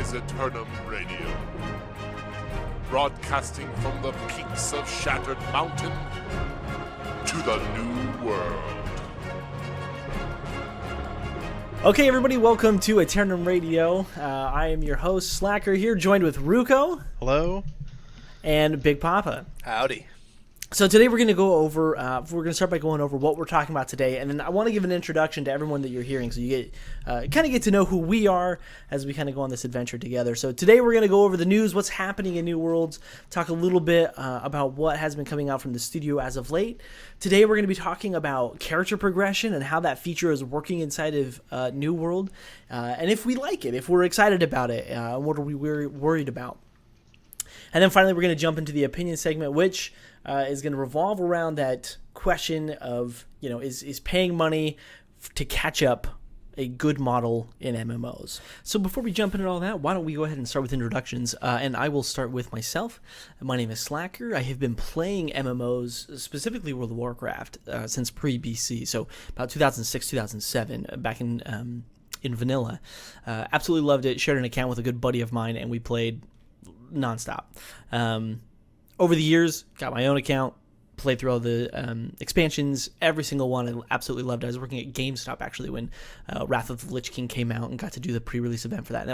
is Aeternum Radio, broadcasting from the peaks of Shattered Mountain to the New World. Okay, everybody, welcome to Aeternum Radio. I am your host, Slacker, here, joined with Ruko. Hello. And Big Papa. Howdy. So today we're going to go over, we're going to start by going over what we're talking about today, and then I want to give an introduction to everyone that you're hearing, so you get to know who we are as we kind of go on this adventure together. So today we're going to go over the news, what's happening in New Worlds, talk a little bit about what has been coming out from the studio as of late. Today we're going to be talking about character progression and how that feature is working inside of New World, and if we like it, if we're excited about it, what are we worried about. And then finally we're going to jump into the opinion segment, which is going to revolve around that question of, is paying money to catch up a good model in MMOs? So before we jump into all that, why don't we go ahead and start with introductions? And I will start with myself. My name is Slacker. I have been playing MMOs, specifically World of Warcraft, since pre-BC, so about 2006, 2007, back in vanilla. Absolutely loved it. Shared an account with a good buddy of mine, and we played nonstop. Over the years, got my own account, played through all the expansions, every single one. I absolutely loved it. I was working at GameStop actually when Wrath of the Lich King came out, and got to do the pre-release event for that.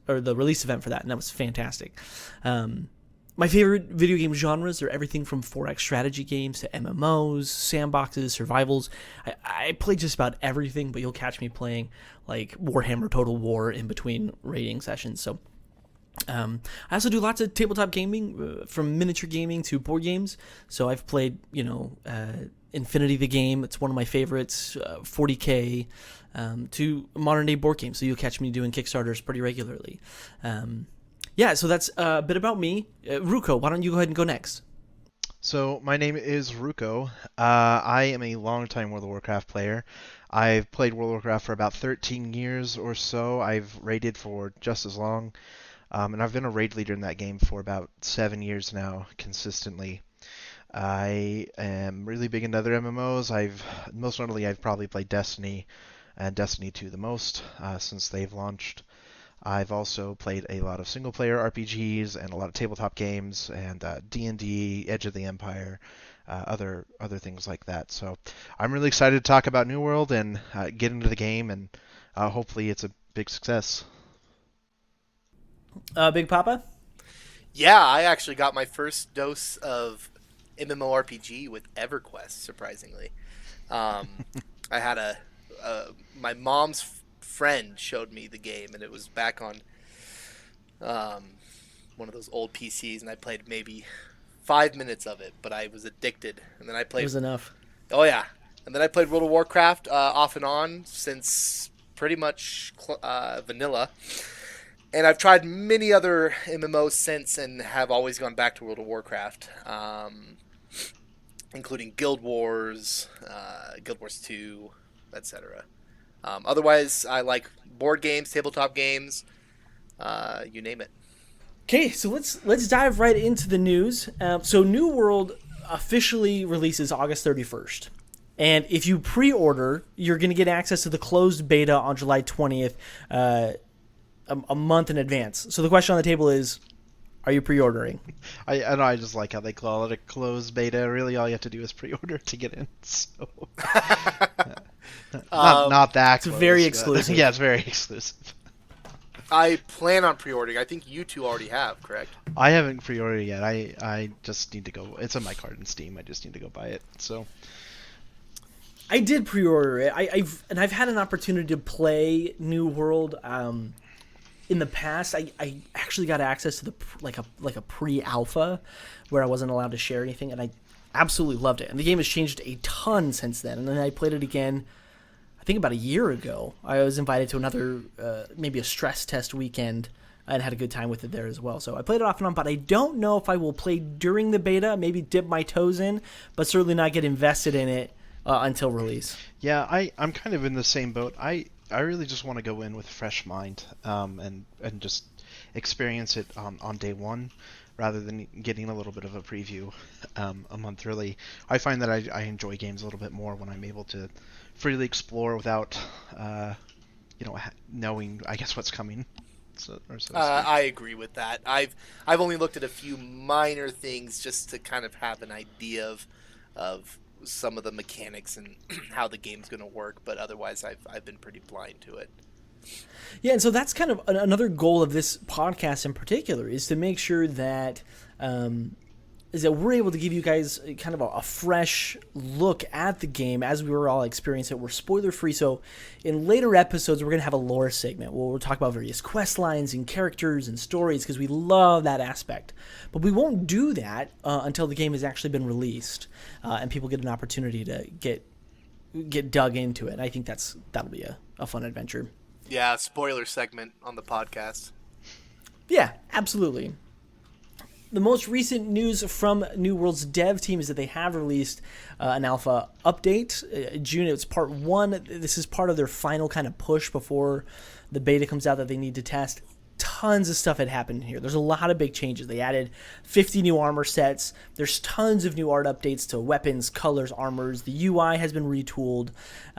The release event for that, and that was fantastic. My favorite video game genres are everything from 4X strategy games to MMOs, sandboxes, survivals. I play just about everything, but you'll catch me playing like Warhammer Total War in between raiding sessions. So I also do lots of tabletop gaming, from miniature gaming to board games. So I've played, Infinity the Game. It's one of my favorites. 40K, to modern day board games. So you'll catch me doing Kickstarters pretty regularly. So that's a bit about me. Ruko, why don't you go ahead and go next? So my name is Ruko. I am a longtime World of Warcraft player. I've played World of Warcraft for about 13 years or so. I've raided for just as long. And I've been a raid leader in that game for about 7 years now, consistently. I am really big into other MMOs. Most notably, I've probably played Destiny and Destiny 2 the most since they've launched. I've also played a lot of single-player RPGs and a lot of tabletop games and D&D, Edge of the Empire, other things like that. So I'm really excited to talk about New World and get into the game, and hopefully it's a big success. Big Papa? Yeah, I actually got my first dose of MMORPG with EverQuest, surprisingly. I had my mom's friend showed me the game, and it was back on one of those old PCs, and I played maybe 5 minutes of it, but I was addicted. And then I played... It was enough. Oh, yeah. And then I played World of Warcraft off and on since pretty much vanilla. And I've tried many other MMOs since and have always gone back to World of Warcraft, including Guild Wars, Guild Wars 2, etc. Otherwise, I like board games, tabletop games, you name it. Okay, so let's dive right into the news. So New World officially releases August 31st. And if you pre-order, you're going to get access to the closed beta on July 20th, a month in advance. So the question on the table is, are you pre-ordering? I just like how they call it a closed beta. Really, all you have to do is pre-order to get in. So not that close. It's very exclusive. Yeah, it's very exclusive. I plan on pre-ordering. I think you two already have, correct? I haven't pre-ordered yet. I just need to go. It's on my card in Steam. I just need to go buy it. So I did pre-order it. I've had an opportunity to play New World. In the past, I actually got access to a pre-alpha where I wasn't allowed to share anything, and I absolutely loved it. And the game has changed a ton since then. And then I played it again, I think about a year ago. I was invited to another, maybe a stress test weekend, and had a good time with it there as well. So I played it off and on, but I don't know if I will play during the beta, maybe dip my toes in, but certainly not get invested in it until release. Yeah, I'm kind of in the same boat. I really just want to go in with a fresh mind and just experience it on day one rather than getting a little bit of a preview a month early. I find that I enjoy games a little bit more when I'm able to freely explore without knowing, I guess, what's coming. or so to speak. I agree with that. I've only looked at a few minor things just to kind of have an idea of some of the mechanics and how the game's going to work, but otherwise I've been pretty blind to it. Yeah, and so that's kind of another goal of this podcast in particular, is to make sure that we're able to give you guys kind of a fresh look at the game as we were all experiencing it. We're spoiler free, so in later episodes we're going to have a lore segment where we'll talk about various quest lines and characters and stories, because we love that aspect. But we won't do that until the game has actually been released and people get an opportunity to get dug into it. And I think that'll be a fun adventure. Yeah, spoiler segment on the podcast. Yeah, absolutely. The most recent news from New World's dev team is that they have released an alpha update. June, it's part 1. This is part of their final kind of push before the beta comes out that they need to test. Tons of stuff had happened here. There's a lot of big changes. They added 50 new armor sets. There's tons of new art updates to weapons, colors, armors. The UI has been retooled.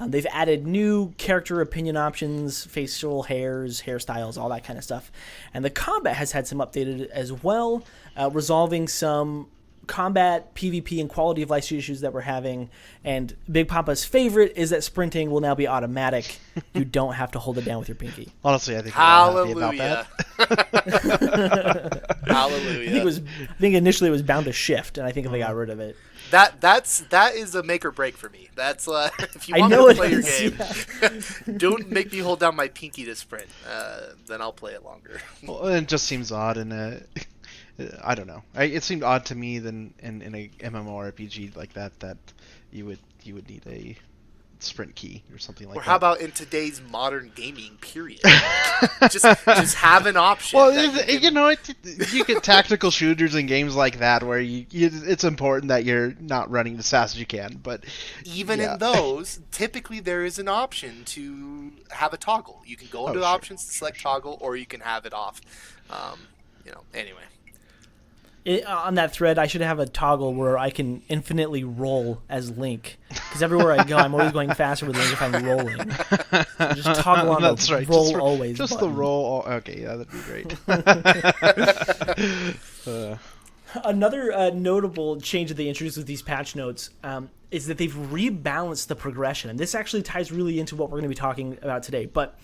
They've added new character opinion options, facial hairs, hairstyles, all that kind of stuff. And the combat has had some updated as well, resolving some combat, PvP, and quality of life issues that we're having. And Big Papa's favorite is that sprinting will now be automatic. You don't have to hold it down with your pinky. Honestly, I think we're all happy about Hallelujah. that. Hallelujah. I think initially it was bound to shift, and I think they got rid of it. That is a make or break for me. That's if you want me to play your game, don't make me hold down my pinky to sprint. Then I'll play it longer. Well, it just seems odd I don't know. It seemed odd to me than in a MMORPG like that you would need a sprint key or something like that. Or how about in today's modern gaming period? just have an option. Well, you get tactical shooters and games like that where it's important that you're not running as fast as you can. But even in those, typically there is an option to have a toggle. You can go into the options to select toggle, or you can have it off. Anyway. On that thread, I should have a toggle where I can infinitely roll as Link. Because everywhere I go, I'm always going faster with Link if I'm rolling. So just toggle on the roll always Just button. the roll. Okay, yeah, that'd be great. Another notable change that they introduced with these patch notes is that they've rebalanced the progression. And this actually ties really into what we're going to be talking about today. But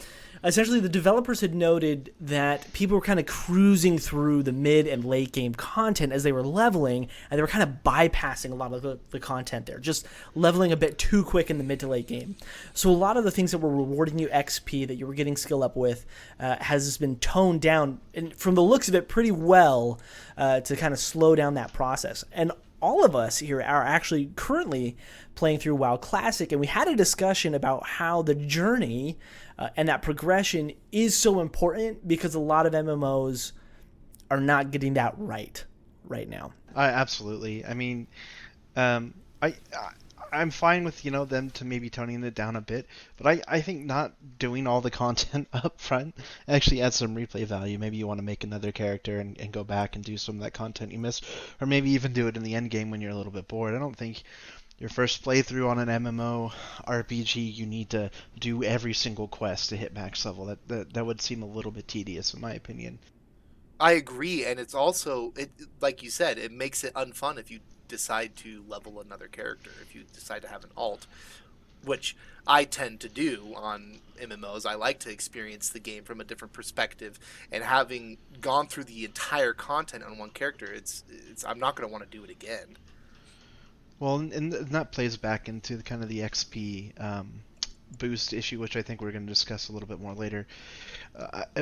essentially, the developers had noted that people were kind of cruising through the mid and late game content as they were leveling, and they were kind of bypassing a lot of the content there, just leveling a bit too quick in the mid to late game. So a lot of the things that were rewarding you XP that you were getting skill up with has been toned down, and from the looks of it, pretty well to kind of slow down that process. And all of us here are actually currently playing through WoW Classic, and we had a discussion about how the journey and that progression is so important, because a lot of MMOs are not getting that right now. Absolutely. I mean, I'm fine with them to maybe toning it down a bit, but I think not doing all the content up front actually adds some replay value. Maybe you want to make another character and go back and do some of that content you missed, or maybe even do it in the end game when you're a little bit bored. I don't think your first playthrough on an MMO RPG you need to do every single quest to hit max level. That would seem a little bit tedious in my opinion. I agree, and it's also, like you said, it makes it unfun if you decide to level another character, if you decide to have an alt, which I tend to do on MMOs. I like to experience the game from a different perspective, and having gone through the entire content on one character, it's I'm not going to want to do it again. Well, and that plays back into kind of the XP boost issue, which I think we're going to discuss a little bit more later.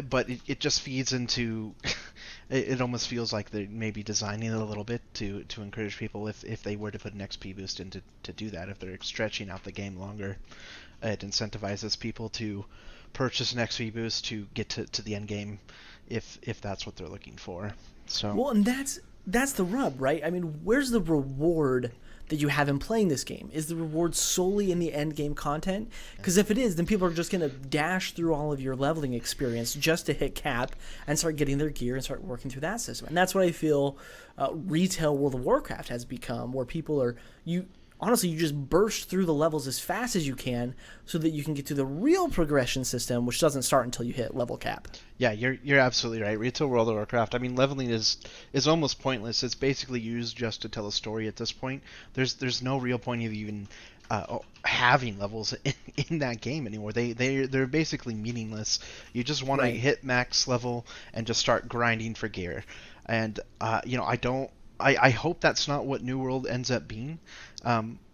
But it just feeds into it almost feels like they're maybe designing it a little bit to encourage people, if they were to put an XP boost in to do that, if they're stretching out the game longer, it incentivizes people to purchase an XP boost to get to the end game if that's what they're looking for. So Well, and that's the rub, right? I mean, where's the reward that you have in playing this game? Is the reward solely in the end game content? Because if it is, then people are just going to dash through all of your leveling experience just to hit cap and start getting their gear and start working through that system. And that's what I feel retail World of Warcraft has become, where people are honestly, you just burst through the levels as fast as you can so that you can get to the real progression system, which doesn't start until you hit level cap. Yeah, you're absolutely right. Retail World of Warcraft, I mean, leveling is almost pointless. It's basically used just to tell a story at this point. There's no real point of even having levels in that game anymore. They're basically meaningless. You just want to hit max level and just start grinding for gear. And I hope that's not what New World ends up being.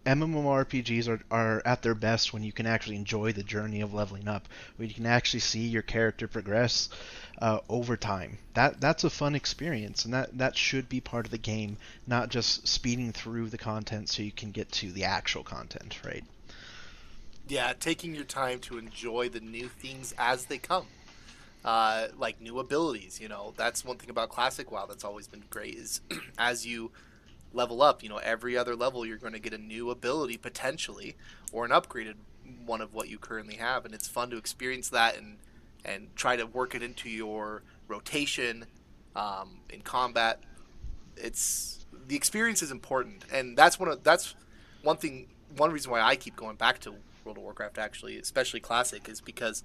MMORPGs are at their best when you can actually enjoy the journey of leveling up, when you can actually see your character progress over time. That's a fun experience, and that should be part of the game, not just speeding through the content so you can get to the actual content, right? Yeah, taking your time to enjoy the new things as they come. Like new abilities, that's one thing about Classic WoW that's always been great is as you level up, every other level you're going to get a new ability potentially, or an upgraded one of what you currently have, and it's fun to experience that and try to work it into your rotation in combat. The experience is important, and that's one reason why I keep going back to World of Warcraft, actually, especially Classic, is because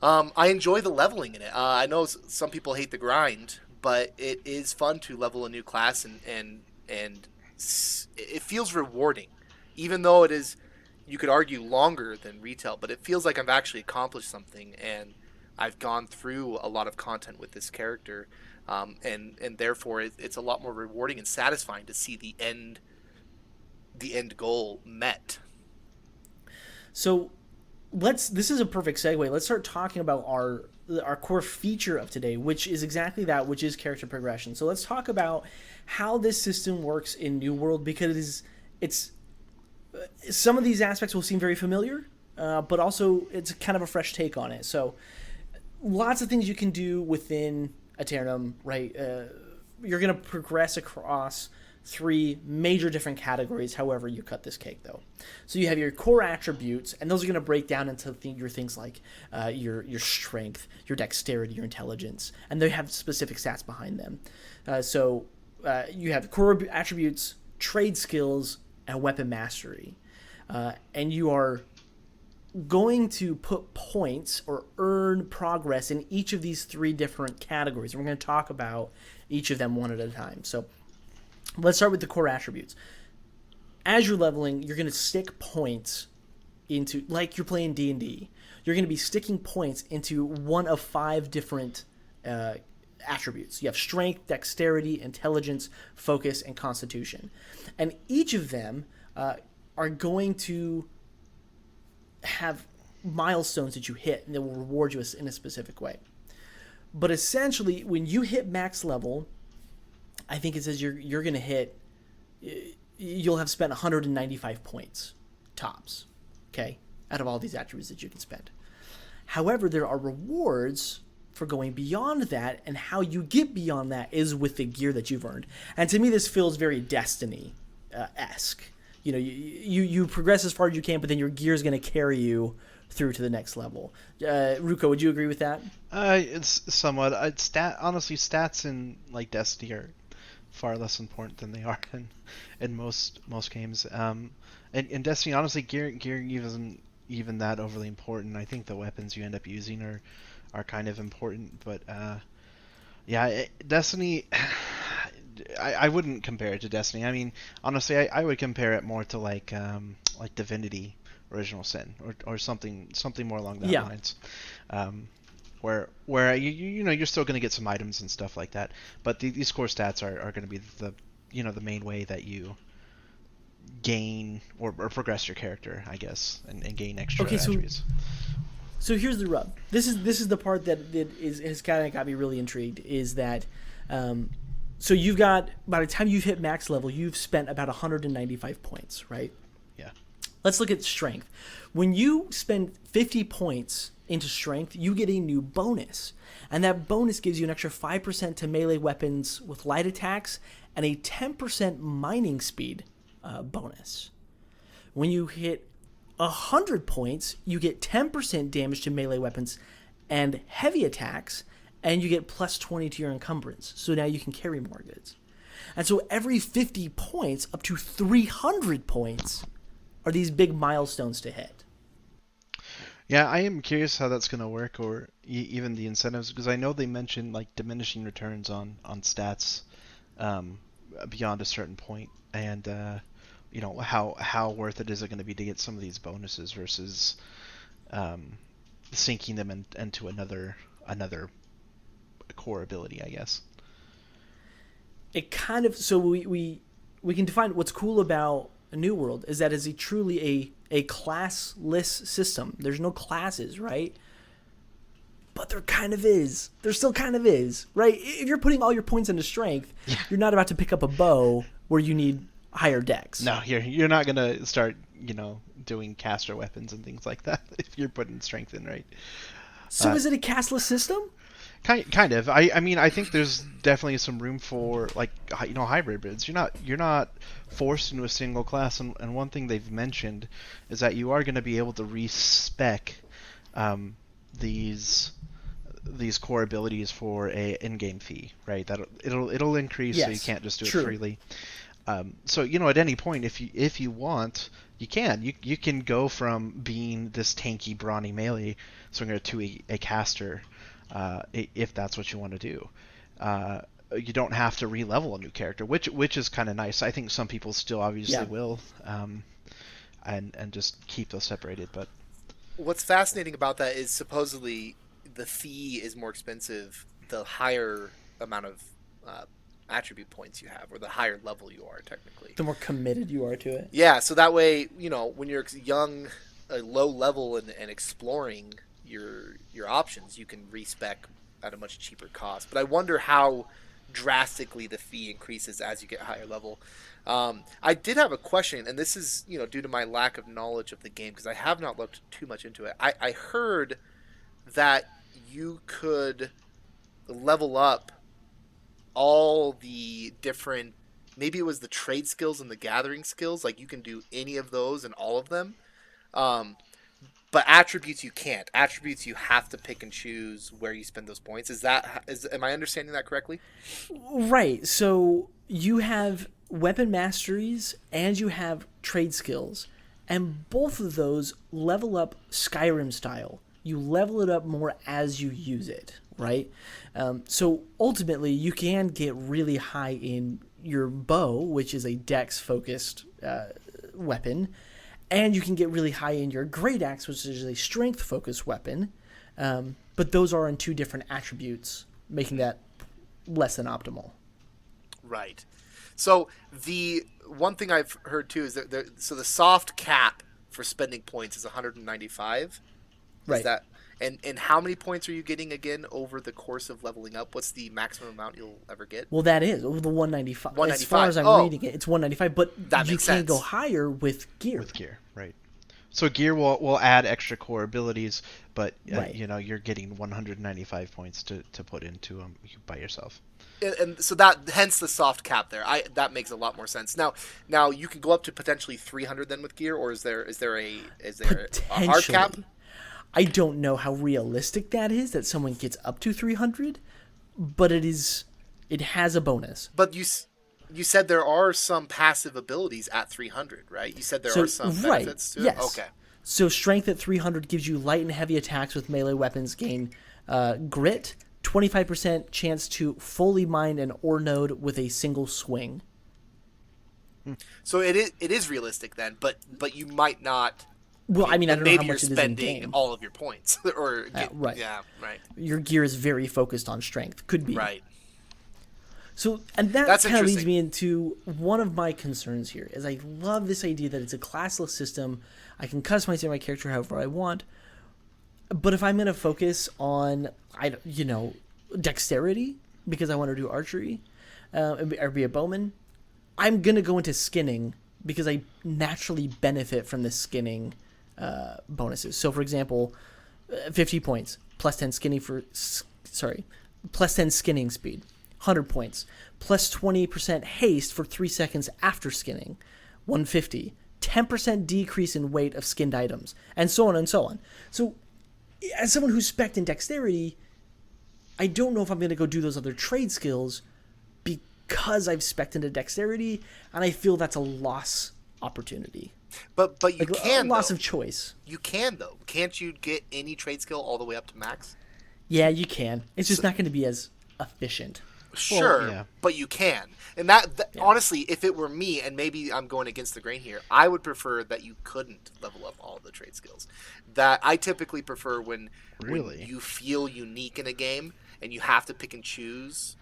I enjoy the leveling in it. I know some people hate the grind, but it is fun to level a new class, and it feels rewarding, even though it is, you could argue, longer than retail. But it feels like I've actually accomplished something, and I've gone through a lot of content with this character, and therefore it's a lot more rewarding and satisfying to see the end goal met. So this is a perfect segue. Let's start talking about our core feature of today, which is exactly that, which is character progression. So let's talk about how this system works in New World, because it's some of these aspects will seem very familiar, but also it's kind of a fresh take on it. So lots of things you can do within Aeternum, right? You're going to progress across 3 major different categories, however you cut this cake, though. So you have your core attributes, and those are going to break down into your things like your strength, your dexterity, your intelligence, and they have specific stats behind them. So you have core attributes, trade skills, and weapon mastery. And you are going to put points or earn progress in each of these 3 different categories. And we're going to talk about each of them one at a time. So let's start with the core attributes. As you're leveling, you're going to stick points into, like you're playing D&D, you're going to be sticking points into one of 5 different attributes. You have strength, dexterity, intelligence, focus, and constitution. And each of them are going to have milestones that you hit, and they will reward you in a specific way. But essentially, when you hit max level, I think it says you're going to hit, you'll have spent 195 points, tops, okay, out of all these attributes that you can spend. However, there are rewards for going beyond that, and how you get beyond that is with the gear that you've earned. And to me, this feels very Destiny-esque. You progress as far as you can, but then your gear is going to carry you through to the next level. Ruko, would you agree with that? It's somewhat. Honestly, stats in like Destiny are far less important than they are in most games. In Destiny, honestly, gear isn't even that overly important. I think the weapons you end up using are kind of important, but Destiny. I wouldn't compare it to Destiny. I mean, honestly, I would compare it more to like Divinity, Original Sin, or something more along those lines. Where you're still going to get some items and stuff like that, but these core stats are going to be the main way that you gain or progress your character, I guess, and gain extra attributes. So here's the rub. This is the part that has kind of got me really intrigued. Is that so you've got, by the time you've hit max level, you've spent about 195 points, right? Yeah. Let's look at strength. When you spend 50 points into strength, you get a new bonus. And that bonus gives you an extra 5% to melee weapons with light attacks and a 10% mining speed bonus. When you hit 100 points, you get 10% damage to melee weapons and heavy attacks, and you get plus 20 to your encumbrance. So now you can carry more goods. And so every 50 points up to 300 points are these big milestones to hit. Yeah, I am curious how that's going to work, or even the incentives, because I know they mentioned like diminishing returns on stats beyond a certain point, and how worth it is it going to be to get some of these bonuses versus sinking them into another core ability, I guess. It kind of, so we can define what's cool about a New World is that it's truly a classless system. There's no classes, right? But there kind of is. There still kind of is, right? If you're putting all your points into strength, you're not about to pick up a bow where you need higher decks. No, you're not gonna start, doing caster weapons and things like that if you're putting strength in, right? So is it a castless system? Kind of. I mean, I think there's definitely some room for hybrid bids. You're not forced into a single class, and one thing they've mentioned is that you are going to be able to respec these core abilities for a in-game fee, right? That it'll increase, so you can't just do it freely. So at any point, if you want, you can go from being this tanky brawny melee swinger to a caster. If that's what you want to do. You don't have to re-level a new character, which is kind of nice. I think some people still obviously will, and just keep those separated. But what's fascinating about that is supposedly the fee is more expensive the higher amount of attribute points you have, or the higher level you are technically. The more committed you are to it. Yeah, so that way, when you're young, low level, and exploring your options, you can respec at a much cheaper cost. But I wonder how drastically the fee increases as you get higher level. I did have a question, and this is due to my lack of knowledge of the game, because I have not looked too much into it. I heard that you could level up all the different, maybe it was the trade skills and the gathering skills, like you can do any of those and all of them. But attributes you can't. Attributes you have to pick and choose where you spend those points. Am I understanding that correctly? Right. So you have weapon masteries and you have trade skills, and both of those level up Skyrim style. You level it up more as you use it, right? So ultimately, you can get really high in your bow, which is a dex-focused weapon. And you can get really high in your great axe, which is a strength-focused weapon. But those are in two different attributes, making that less than optimal. Right. So the one thing I've heard too is that the soft cap for spending points is 195. Right. Is that and how many points are you getting again over the course of leveling up? What's the maximum amount you'll ever get? Well, that is over the 195. 195. As far as I'm reading it, it's 195. But you can go higher with gear. With gear, right? So gear will add extra core abilities, but right. You're getting 195 points to put into them by yourself. And so that hence the soft cap there. That makes a lot more sense. Now you can go up to potentially 300 then with gear, or is there a hard cap? I don't know how realistic that is, that someone gets up to 300, but it has a bonus. But you said there are some passive abilities at 300, right? You said there are some benefits to it? Yes. Okay. So strength at 300 gives you light and heavy attacks with melee weapons gain grit, 25% chance to fully mine an ore node with a single swing. So it is realistic then, but you might not. Well, I mean, I don't know how much you're it is in spending game. all of your points, or right. Yeah, right. Your gear is very focused on strength. Could be right. So, and that That's kind of leads interesting. me into one of my concerns here. Is I love this idea that it's a classless system. I can customize my character however I want. But if I'm going to focus on, dexterity because I want to do archery, or be a bowman, I'm going to go into skinning because I naturally benefit from the skinning bonuses. So, for example, 50 points, plus 10 skinning plus 10 skinning speed, 100 points, plus 20% haste for 3 seconds after skinning, 150, 10% decrease in weight of skinned items, and so on and so on. So, as someone who's spec'd in dexterity, I don't know if I'm going to go do those other trade skills because I've spec'd into dexterity, and I feel that's a loss opportunity. But you Like can a loss though. of choice. You can though. Can't you get any trade skill all the way up to max? Yeah, you can. It's just not going to be as efficient. Sure, yeah. but you can. And that Yeah. honestly, if it were me, and maybe I'm going against the grain here, I would prefer that you couldn't level up all the trade skills. That I typically prefer when Really? you feel unique in a game and you have to pick and choose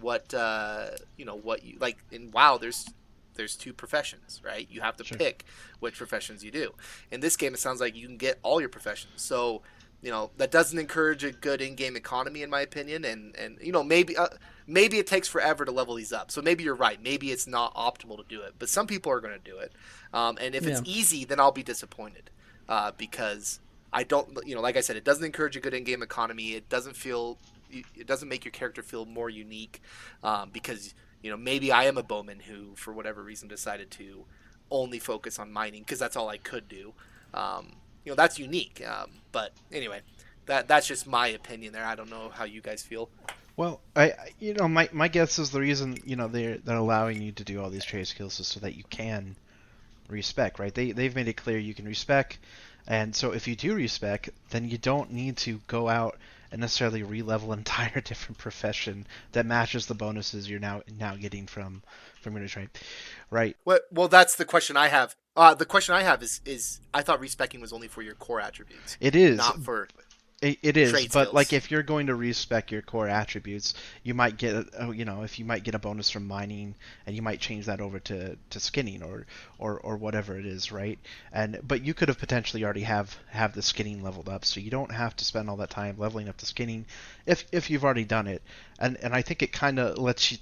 what what you like. In WoW, there's two professions, right? You have to Sure. pick which professions you do. In this game, it sounds like you can get all your professions. So that doesn't encourage a good in-game economy, in my opinion. And maybe it takes forever to level these up. So maybe you're right. Maybe it's not optimal to do it. But some people are going to do it. And if it's Yeah. easy, then I'll be disappointed because I don't. Like I said, it doesn't encourage a good in-game economy. It doesn't make your character feel more unique because maybe I am a bowman who, for whatever reason, decided to only focus on mining because that's all I could do. That's unique. But anyway, that's just my opinion there. I don't know how you guys feel. Well, my guess is the reason they're allowing you to do all these trade skills is so that you can respec, right? They've made it clear you can respec, and so if you do respec, then you don't need to go out and necessarily re-level an entire different profession that matches the bonuses you're now getting from your trade, right? Well, that's the question I have. The question I have is I thought respecing was only for your core attributes. It is. Not for It is, trade but skills. like if you're going to respec your core attributes, you might get if you might get a bonus from mining, and you might change that over to skinning or whatever it is, right? But you could have potentially already have the skinning leveled up, so you don't have to spend all that time leveling up the skinning if you've already done it. And I think it kind of lets you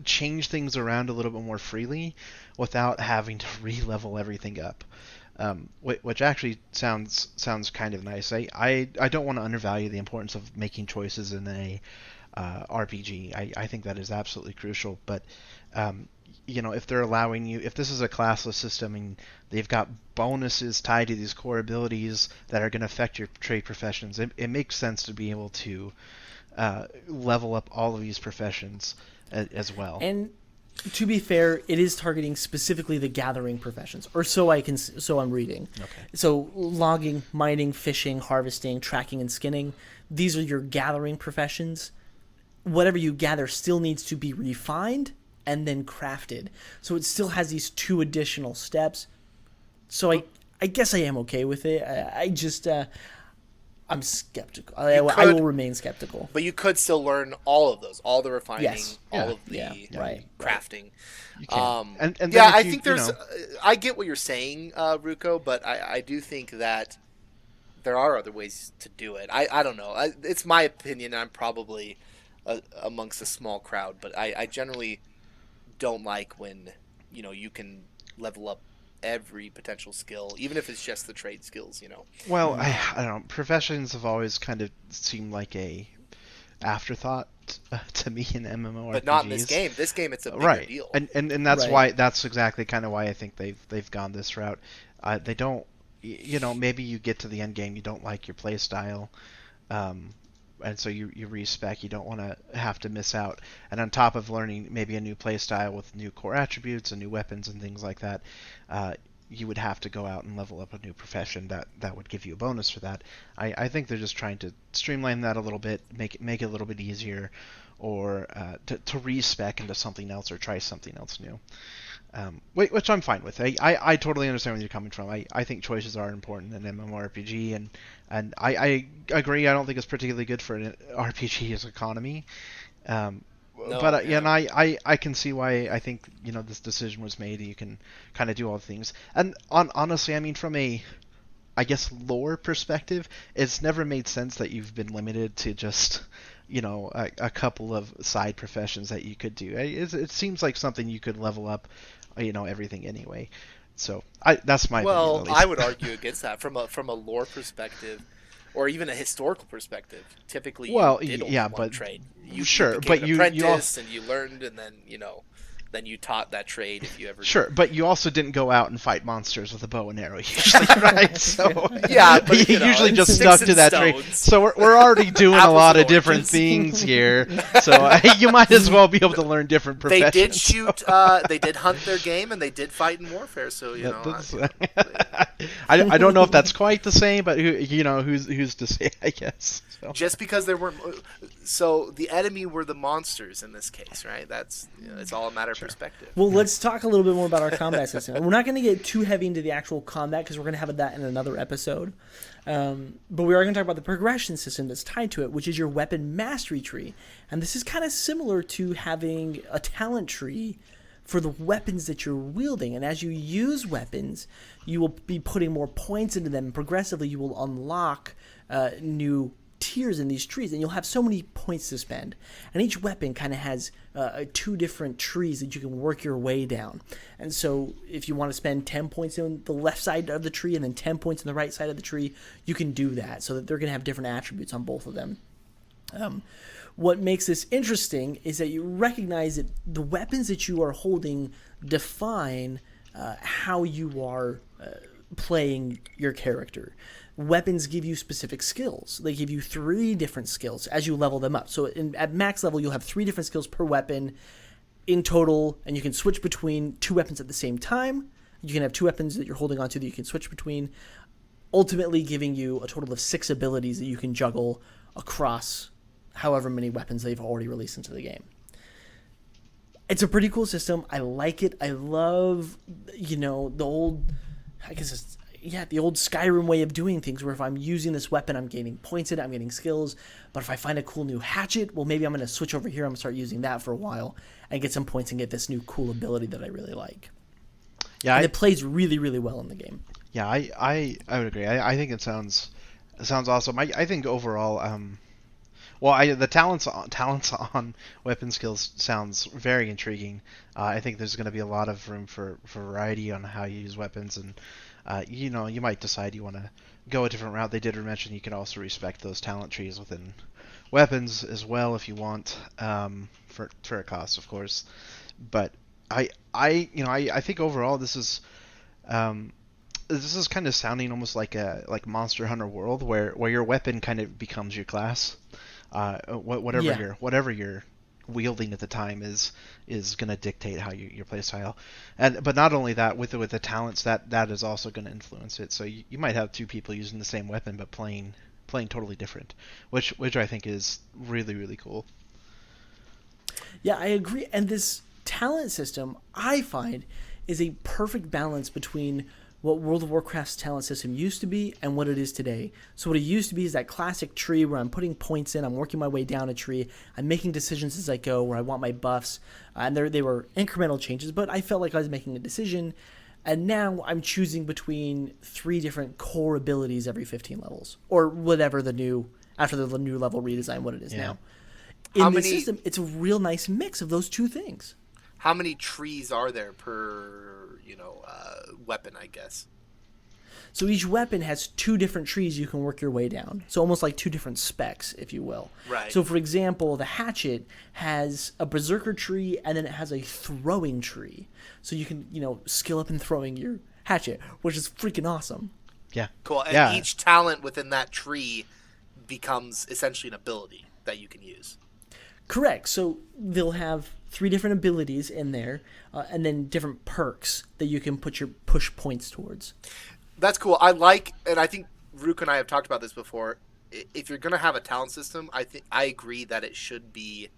change things around a little bit more freely without having to re-level everything up. Which actually sounds kind of nice. I don't want to undervalue the importance of making choices in a RPG. I think that is absolutely crucial. But if they're allowing you, if this is a classless system and they've got bonuses tied to these core abilities that are going to affect your trade professions, it makes sense to be able to level up all of these professions as well. And to be fair, it is targeting specifically the gathering professions, or so I'm reading. Okay. So logging, mining, fishing, harvesting, tracking, and skinning, these are your gathering professions. Whatever you gather still needs to be refined and then crafted. So it still has these two additional steps. So I guess I am okay with it. I just I'm skeptical. I will remain skeptical. But you could still learn all of those, all the refining, Yes. all of the right. crafting. You can. And then Yeah, if I you- think there's. I get what you're saying, Ruko, but I do think that there are other ways to do it. I don't know. It's my opinion. I'm probably amongst a small crowd, but I generally don't like when you can level up every potential skill, even if it's just the trade skills. Well, I don't know. Professions have always kind of seemed like a afterthought to me in MMORPGs. But not in this game. This game, it's a bigger Right. deal. And that's Right. why that's exactly kind of why I think they've gone this route. They don't, maybe you get to the end game, you don't like your play style, and so you respec. You don't want to have to miss out. And on top of learning maybe a new play style with new core attributes and new weapons and things like that, you would have to go out and level up a new profession that would give you a bonus for that. I think they're just trying to streamline that a little bit, make it a little bit easier, or to respec into something else or try something else new. Which I'm fine with. I totally understand where you're coming from. I think choices are important in MMORPG, and I agree. I don't think it's particularly good for an RPG's economy. No, But yeah. and I can see why I think this decision was made. You can kind of do all the things. And honestly, I mean, from a I guess lore perspective, it's never made sense that you've been limited to just a couple of side professions that you could do. It seems like something you could level up, everything anyway. So that's my opinion, Well, at least. I would argue against that from a lore perspective, or even a historical perspective. Typically, Well, you did only yeah, one but trade. You sure, became but an you apprentice also- and you learned, and then then you taught that trade if you ever. Sure, but you also didn't go out and fight monsters with a bow and arrow usually, right? So Yeah, but you usually just sticks stuck and to that trade. stones. So we're already doing a Apples lot and of different oranges. things here. So you might as well be able to learn different They professions. did shoot. They did hunt their game, and they did fight in warfare. So I don't know if that's quite the same, but who's to say? I guess. So. just because there weren't, so the enemy were the monsters in this case, right? That's it's all a matter of perspective. Well, let's talk a little bit more about our combat system. We're not going to get too heavy into the actual combat because we're going to have that in another episode. But we are going to talk about the progression system that's tied to it, which is your weapon mastery tree. And this is kind of similar to having a talent tree for the weapons that you're wielding. And as you use weapons, you will be putting more points into them. Progressively, you will unlock new tiers in these trees, and you'll have so many points to spend. And each weapon kind of has 2 different trees that you can work your way down. And so if you want to spend 10 points on the left side of the tree and then 10 points on the right side of the tree, you can do that, so that they're going to have different attributes on both of them. What makes this interesting is that you recognize that the weapons that you are holding define how you are playing your character. Weapons give you specific skills. They give you 3 different skills as you level them up. So at max level, you'll have 3 different skills per weapon in total, and you can switch between 2 weapons at the same time. You can have 2 weapons that you're holding onto that you can switch between, ultimately giving you a total of 6 abilities that you can juggle across however many weapons they've already released into the game. It's a pretty cool system. I like it. I love, the old, the old Skyrim way of doing things, where if I'm using this weapon, I'm gaining points in it, I'm getting skills. But if I find a cool new hatchet, well, maybe I'm going to switch over here. I'm going to start using that for a while and get some points and get this new cool ability that I really like. Yeah, and it plays really, really well in the game. Yeah, I would agree. I think it sounds awesome. I think overall, the talents on weapon skills sounds very intriguing. I think there's going to be a lot of room for variety on how you use weapons, and you might decide you want to go a different route. They did mention you can also respect those talent trees within weapons as well if you want, for a cost, of course. But I think overall this is kind of sounding almost like Monster Hunter World, where your weapon kind of becomes your class. Whatever you're wielding at the time is going to dictate how your play style. But not only that, with the talents, that is also going to influence it. So you might have 2 people using the same weapon but playing totally different, which I think is really, really cool. Yeah, I agree. And this talent system, I find, is a perfect balance between what World of Warcraft's talent system used to be and what it is today. So what it used to be is that classic tree where I'm putting points in, I'm working my way down a tree, I'm making decisions as I go where I want my buffs, and they were incremental changes, but I felt like I was making a decision. And now I'm choosing between 3 different core abilities every 15 levels, or whatever after the new level redesign, what it is now. In this system, it's a real nice mix of those 2 things. How many trees are there per weapon, I guess? So each weapon has 2 different trees you can work your way down. So almost like 2 different specs, if you will. Right. So for example, the hatchet has a berserker tree, and then it has a throwing tree. So you can, skill up in throwing your hatchet, which is freaking awesome. Yeah. Cool. And each talent within that tree becomes essentially an ability that you can use. Correct. So they'll have 3 different abilities in there, and then different perks that you can put your push points towards. That's cool. And I think Rook and I have talked about this before. If you're gonna have a talent system, I agree that it should be,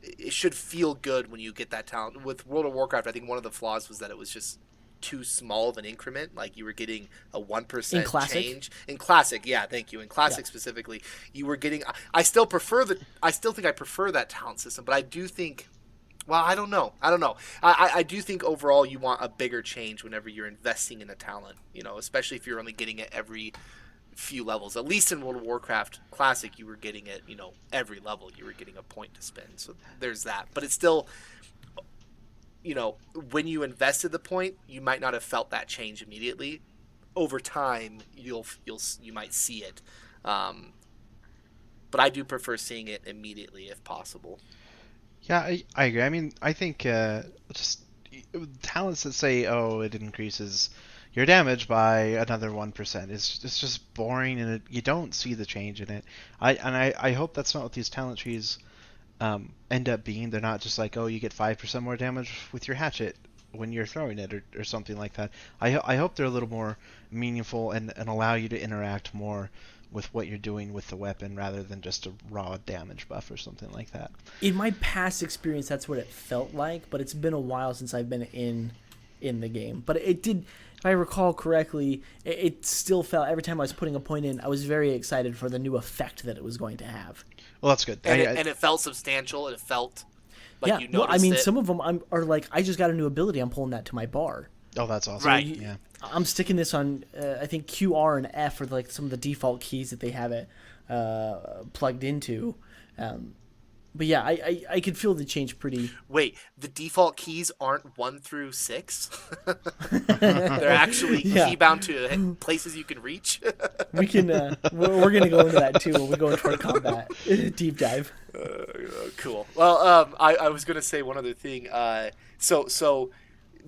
it should feel good when you get that talent. With World of Warcraft, I think one of the flaws was that it was just too small of an increment. Like you were getting a 1% change in Classic. Yeah, thank you. In Classic specifically, you were getting. I still think I prefer that talent system, but I do think. Well, I don't know. I do think overall you want a bigger change whenever you're investing in a talent. Especially if you're only getting it every few levels. At least in World of Warcraft Classic, you were getting it. Every level you were getting a point to spend. So there's that. But it's still. When you invested the point, you might not have felt that change immediately. Over time, you might see it, but I do prefer seeing it immediately if possible. Yeah, I agree. I mean, I think just talents that say, "Oh, it increases your damage by another 1%." It's just boring, and you don't see the change in it. I hope that's not what these talent trees end up being. They're not just like, "Oh, you get 5% more damage with your hatchet when you're throwing it," or something like that. I hope they're a little more meaningful and allow you to interact more with what you're doing with the weapon rather than just a raw damage buff or something like that. In my past experience, that's what it felt like, but it's been a while since I've been in the game. But it did, if I recall correctly, it still felt, every time I was putting a point in, I was very excited for the new effect that it was going to have. Well, that's good. And it felt substantial, and it felt like Yeah, you well, I noticed mean, it. some of them are like, I just got a new ability, I'm pulling that to my bar. Oh, that's awesome. Right. Yeah. I'm sticking this on, I think QR and F are like some of the default keys that they have it plugged into. But yeah, I could feel the change pretty. Wait, the default keys aren't 1 through 6? They're actually Yeah. key bound to places you can reach. We can, we're going to go into that too when we go into our combat deep dive. Cool. Well, I was gonna say one other thing. So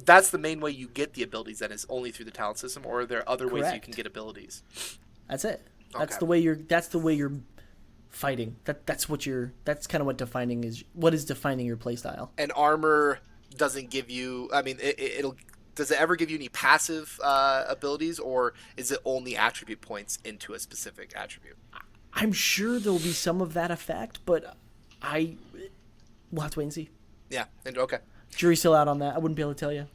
that's the main way you get the abilities. Then is only through the talent system, or are there other ways you Correct. can get abilities? That's it. That's Okay. the way you're. That's the way you're fighting. That's what you're. That's kind of what defining is. What is defining your playstyle? And armor doesn't give you. I mean, it'll. Does it ever give you any passive abilities, or is it only attribute points into a specific attribute? I'm sure there will be some of that effect, but we'll have to wait and see. Yeah. And okay. Jury's still out on that. I wouldn't be able to tell you.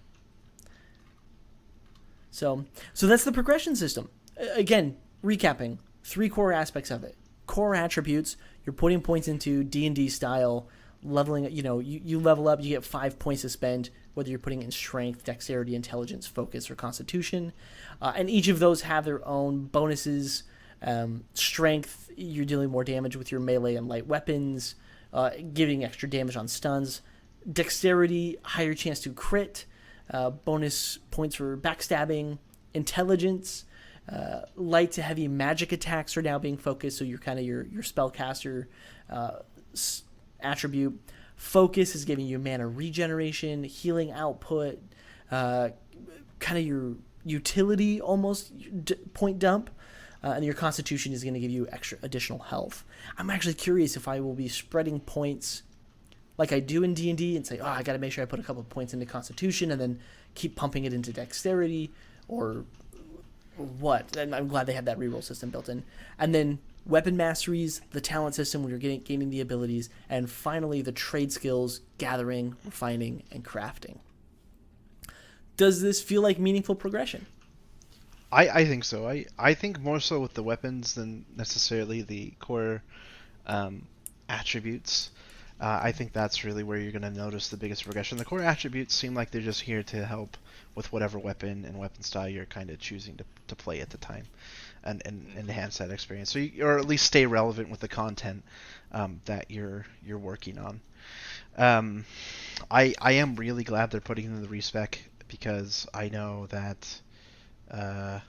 So that's the progression system. Again, recapping, 3 core aspects of it. Core attributes, you're putting points into D&D style, leveling, you level up, you get 5 points to spend, whether you're putting in strength, dexterity, intelligence, focus, or constitution. And each of those have their own bonuses. Strength, you're dealing more damage with your melee and light weapons, giving extra damage on stuns. Dexterity, higher chance to crit, bonus points for backstabbing. Intelligence, light to heavy magic attacks are now being focused, so you're kind of your spellcaster attribute. Focus is giving you mana regeneration, healing output, kind of your utility almost point dump. And your constitution is going to give you extra additional health. I'm actually curious if I will be spreading points like I do in D&D and say, I got to make sure I put a couple of points into constitution and then keep pumping it into dexterity, or what. And I'm glad they have that reroll system built in. And then weapon masteries, the talent system when you're gaining the abilities, and finally the trade skills, gathering, refining, and crafting. Does this feel like meaningful progression? I think so. I think more so with the weapons than necessarily the core attributes. I think that's really where you're going to notice the biggest progression. The core attributes seem like they're just here to help with whatever weapon and weapon style you're kind of choosing to play at the time, and enhance that experience. So or at least stay relevant with the content that you're working on. I am really glad they're putting in the respec, because I know that I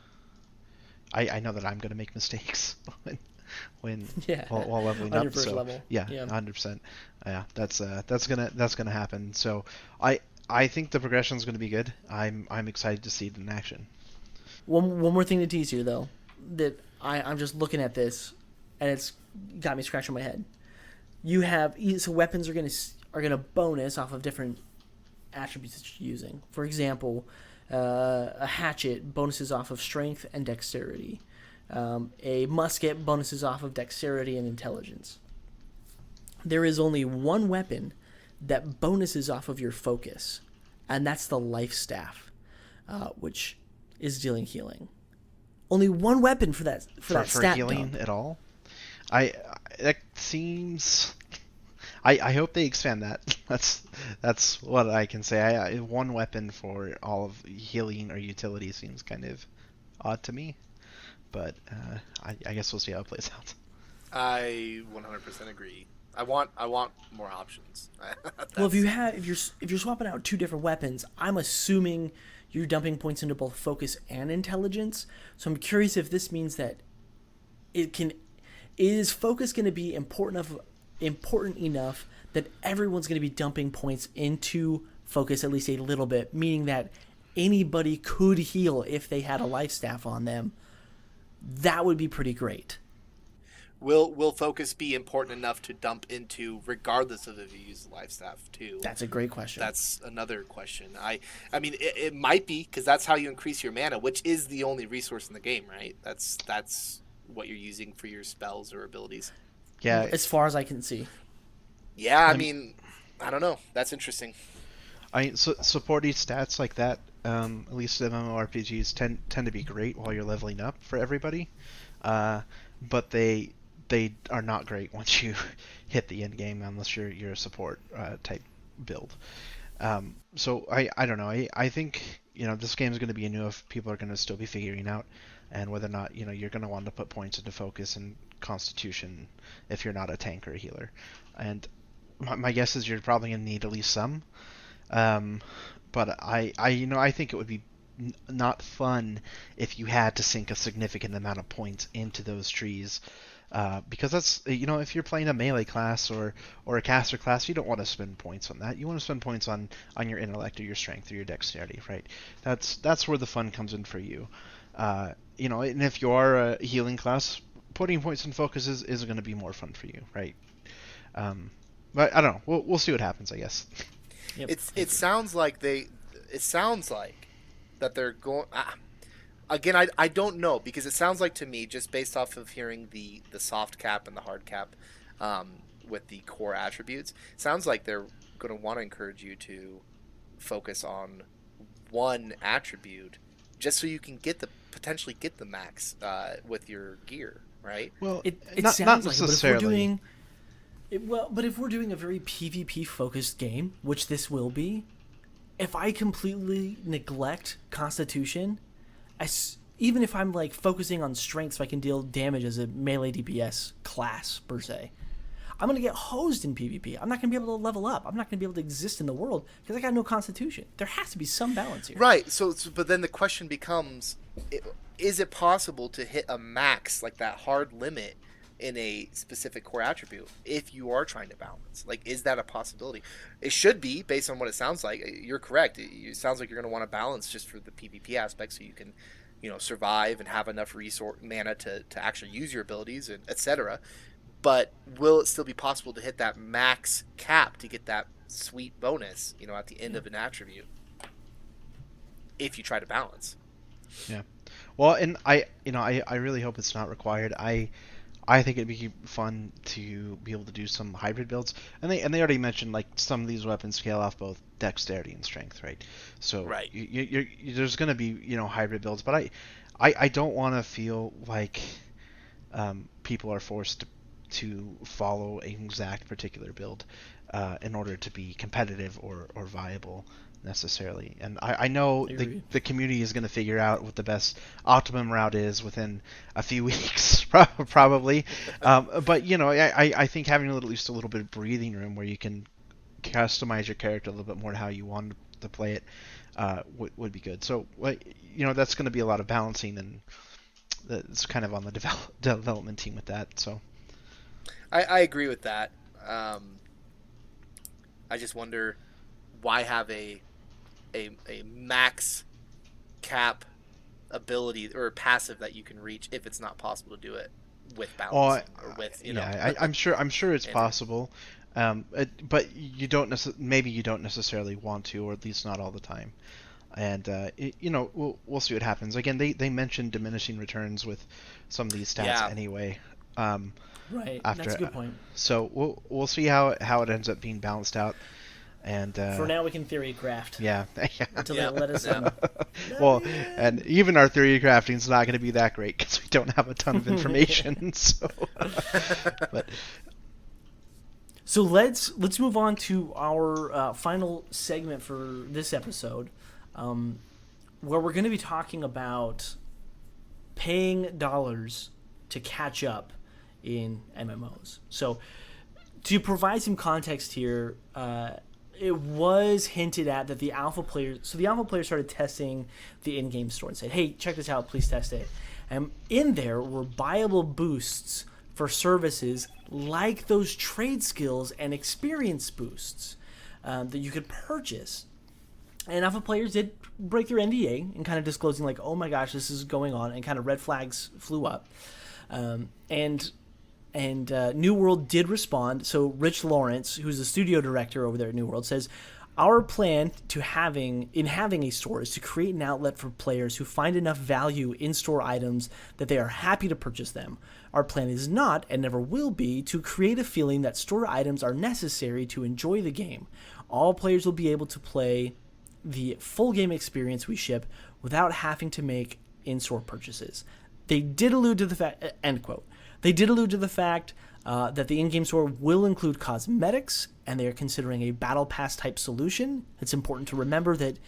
know that I'm going to make mistakes when while leveling on up. your first So level. yeah, 100%. Yeah, that's gonna happen. So I think the progression is going to be good. I'm excited to see it in action. One more thing to tease here, though, that I'm just looking at this, and it's got me scratching my head. You have so weapons are gonna bonus off of different attributes that you're using. For example, a hatchet bonuses off of strength and dexterity. A musket bonuses off of dexterity and intelligence. There is only one weapon that bonuses off of your focus, and that's the life staff, which is dealing healing. Only one weapon for that For stat healing dump. at all, that seems. I hope they expand that. That's what I can say. One weapon for all of healing or utility seems kind of odd to me, but I guess we'll see how it plays out. I 100% agree. I want more options. Well, if you're swapping out 2 different weapons, I'm assuming you're dumping points into both focus and intelligence. So I'm curious if this means that is focus going to be important enough that everyone's going to be dumping points into focus at least a little bit, meaning that anybody could heal if they had a life staff on them. That would be pretty great. Will focus be important enough to dump into regardless of if you use the life staff too? That's a great question. That's another question. I mean, it might be, because that's how you increase your mana, which is the only resource in the game, right? That's what you're using for your spells or abilities. Yeah. As far as I can see. Yeah, I mean, I don't know. That's interesting. Supporting stats like that, at least MMORPGs tend to be great while you're leveling up for everybody, but they are not great once you hit the end game unless you're a support type build. So I don't know. I think this game is going to be new if people are going to still be figuring out, and whether or not you're going to want to put points into focus and constitution if you're not a tank or a healer. And my guess is you're probably going to need at least some. But I think it would be not fun if you had to sink a significant amount of points into those trees, because that's if you're playing a melee class or a caster class, you don't want to spend points on that. You want to spend points on your intellect or your strength or your dexterity, right? That's where the fun comes in for you. And if you are a healing class, putting points in focus is going to be more fun for you, right? But I don't know. We'll see what happens, I guess. Yep. It sounds like that they're going. Again, I don't know, because it sounds like to me, just based off of hearing the soft cap and the hard cap, with the core attributes, sounds like they're going to want to encourage you to focus on one attribute, just so you can potentially get the max with your gear, right? Well, it not sounds like necessarily. But if we're doing a very PvP focused game, which this will be, if I completely neglect Constitution, even if I'm like focusing on strength so I can deal damage as a melee DPS class per se, I'm gonna get hosed in PvP. I'm not gonna be able to level up. I'm not gonna be able to exist in the world because I got no Constitution. There has to be some balance here. Right. So but then the question becomes, is it possible to hit a max, like that hard limit, in a specific core attribute if you are trying to balance? Like, is that a possibility? It should be, based on what it sounds like. You're correct. It sounds like you're going to want to balance just for the PvP aspect, so you can survive and have enough resource mana to actually use your abilities, and etc. But will it still be possible to hit that max cap to get that sweet bonus at the end of an attribute if you try to balance? Yeah. Well, and I really hope it's not required. I think it'd be fun to be able to do some hybrid builds, and they already mentioned like some of these weapons scale off both dexterity and strength, right? So right. There's going to be hybrid builds, but I don't want to feel like people are forced to follow an exact particular build in order to be competitive or viable necessarily. And I know the community is going to figure out what the best optimum route is within a few weeks, probably. But I think having at least a little bit of breathing room where you can customize your character a little bit more to how you want to play it would be good. So that's going to be a lot of balancing, and it's kind of on the development team with that. So I agree with that. I just wonder, why have a max cap ability or passive that you can reach if it's not possible to do it with balance or with I'm sure it's possible, but you don't necessarily want to, or at least not all the time. And we'll see what happens. Again, they mentioned diminishing returns with some of these stats anyway. Right, after, that's a good point. So we'll see how it ends up being balanced out. And for now, we can theory craft. Yeah. Until they let us. Well, and even our theory crafting is not going to be that great because we don't have a ton of information. So let's move on to our final segment for this episode, where we're going to be talking about paying dollars to catch up in MMOs. So to provide some context here, it was hinted at that the alpha players started testing the in-game store and said, hey, check this out, please test it. And in there were buyable boosts for services like those trade skills and experience boosts that you could purchase. And Alpha players did break their NDA and kind of disclosing like, oh my gosh, this is going on, and kind of red flags flew up. And New World did respond. So Rich Lawrence, who's the studio director over there at New World, says, our plan in having a store is to create an outlet for players who find enough value in store items that they are happy to purchase them. Our plan is not, and never will be, to create a feeling that store items are necessary to enjoy the game. All players will be able to play the full game experience we ship without having to make in-store purchases. They did allude to the fact, end quote. They did allude to the fact that the in-game store will include cosmetics, and they are considering a battle pass type solution. It's important to remember that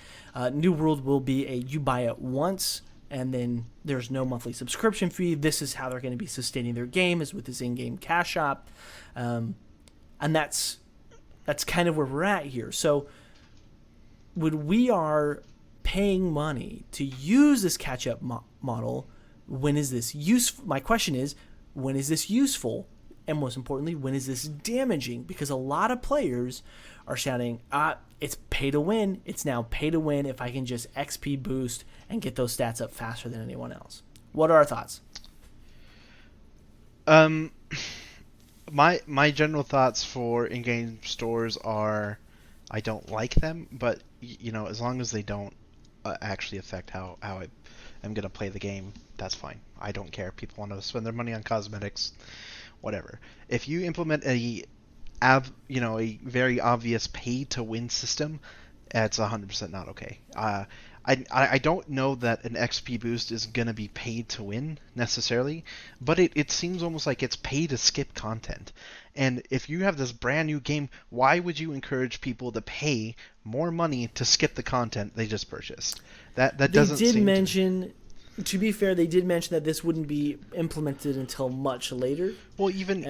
New World will be you buy it once, and then there's no monthly subscription fee. This is how they're going to be sustaining their game, is with this in-game cash shop, and that's kind of where we're at here. So when we are paying money to use this catch-up model, when is this useful? My question is, when is this useful? And most importantly, when is this damaging? Because a lot of players are shouting, it's pay to win. It's now pay to win if I can just XP boost and get those stats up faster than anyone else. What are our thoughts? My general thoughts for in-game stores are, I don't like them, but as long as they don't actually affect how I am gonna play the game, that's fine. I don't care. People want to spend their money on cosmetics, whatever. If you implement a very obvious pay-to-win system, it's 100% not okay. I don't know that an XP boost is going to be paid to win necessarily, but it seems almost like it's pay to skip content. And if you have this brand new game, why would you encourage people to pay more money to skip the content they just purchased? That doesn't seem They did mention... To be fair, they did mention that this wouldn't be implemented until much later. Well, even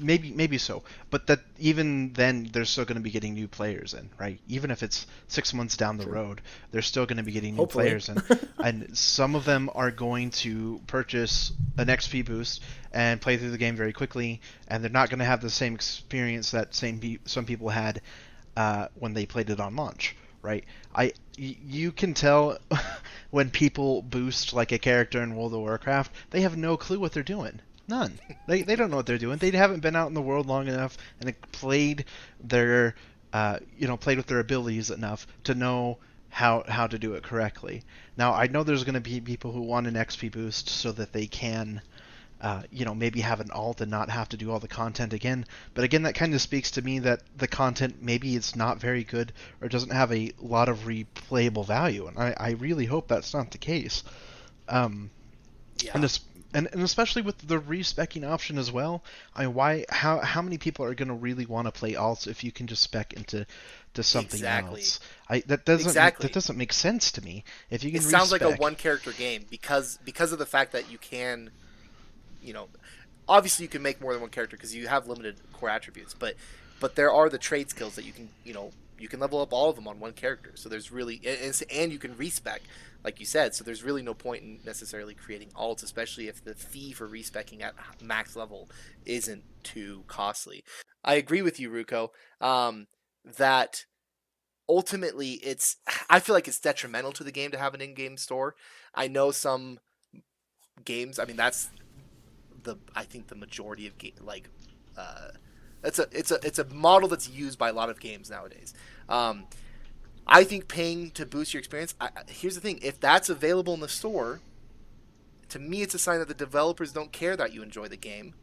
maybe so, but that even then they're still going to be getting new players in, right? Even if it's 6 months down the road, they're still going to be getting new players in, and some of them are going to purchase an XP boost and play through the game very quickly, and they're not going to have the same experience that some people had when they played it on launch. Right, you can tell when people boost like a character in World of Warcraft, they have no clue what they're doing. None. They don't know what they're doing. They haven't been out in the world long enough and played their played with their abilities enough to know how to do it correctly. Now I know there's going to be people who want an XP boost so that they can maybe have an alt and not have to do all the content again. But again, that kind of speaks to me that the content maybe it's not very good or doesn't have a lot of replayable value. And I really hope that's not the case. Yeah. And especially with the respecking option as well. How many people are going to really want to play alts if you can just spec into something else? That doesn't make sense to me. If you can, it sounds like a one character game because of the fact that you can. Obviously you can make more than one character because you have limited core attributes, but there are the trade skills that you can level up all of them on one character. So there's really, and you can respec, like you said. So there's really no point in necessarily creating alts, especially if the fee for respecking at max level isn't too costly. I agree with you, Ruko, that ultimately I feel like it's detrimental to the game to have an in-game store. I know some games, I mean, I think the majority of it's a model that's used by a lot of games nowadays. I think paying to boost your experience. Here's the thing: if that's available in the store, to me, it's a sign that the developers don't care that you enjoy the game.